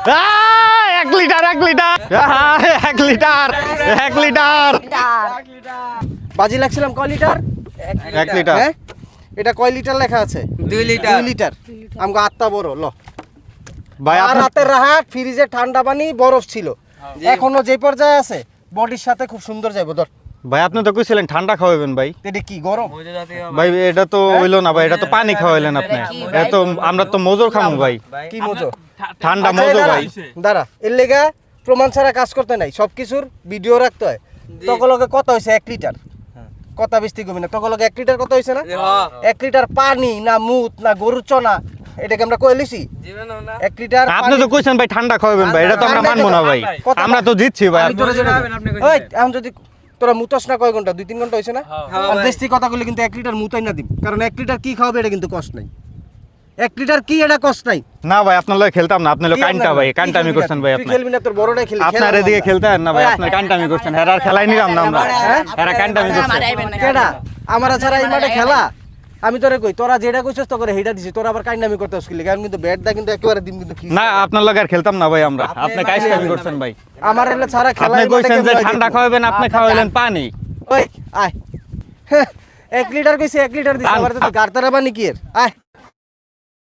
1 litre 1 litre 1 litre 1 litre বাজি লাগছিলাম কয় litre? 1 litre. হ্যাঁ এটা কয় লিটার লেখা আছে? 2 লিটার 2 লিটার আমগো আত্মা বড় ল ভাই আর আপনার রাতের রাহাত ফ্রিজে ঠান্ডা পানি বরফ ছিল এখনো যে পর্যায়ে আছে বডির সাথে খুব সুন্দর যাইবো ধর ভাই আপনি তো কইছিলেন ঠান্ডা খাওয়াবেন ভাই। এটা কি গরম? ভাই এটা তো হইলো না ভাই, এটা তো পানি খাওয়াইলেন আপনি। এটা তো আমরা তো মজুর খামু ভাই, কি মজো? ঠান্ডা আচ্ছা, মজু দাঁড়া, ভাই। দাঁড়া এর লেগা প্রমাণ ছাড়া কাজ করতে নাই, সবকিছুর ভিডিও রাখতে হয়। তকলকে কত হয়েছে 1 লিটার? কথা বেশি কমি না, তকলকে 1 লিটার কত হয়েছে না? 1 লিটার পানি না মুত না গরুর চনা, এটাকে আমরা কই লিছি 1 লিটার। আপনি তো কইছেন ভাই ঠান্ডা খাওয়াবেন ভাই, এটা তো আমরা মানবো না ভাই। আমরা তো জিতছি ভাই। ওই এখন যদি তোরা মুতাস না কয় ঘন্টা, 2-3 ঘন্টা হয়েছে না? আর বেশি কথা কইলে কিন্তু 1 লিটার মুতাই না দিম, কারণ 1 লিটার কি খাওয়াবে এটা কিন্তু কষ্ট নাই। 1 লিটার কি এটা কষ্ট নাই। না ভাই আপনার লগে খেলতাম না, আপনার লগে কাইনটা ভাই, কাইনটামি করছেন ভাই তুই আপনি। খেলবি না, তোর বড়টাই খেলি। আপনার এদিকে খেলতে হয় না ভাই, আপনার কাইনটামি করছেন। হেরার খেলাই নিলাম না আমরা, হেরা কাইনটামি করছেন। কেডা আমারা ছাড়া এই মাঠে খেলা? আমি তোরে কই তোরা যেটা কইছস তো করে হেটা দিছিস, তোরা আবার কাইন্নামি করতেছ কি লাগে? আমি কিন্তু ব্যাট দা কিন্তু একেবারে দিন কিন্তু না আপনার লগে আর খেলতাম না ভাই আমরা, আপনি কাইনটামি করছেন ভাই। আমার এলে ছাড়া খেলা আপনি কইছেন যে ঠান্ডা খাওয়াবেন, আপনি খাওয়াইলেন পানি। ওই আয় 1 লিটার কইছে 1 লিটার দিছ, আবার তো গাড়তারা বানি কি এর আয়।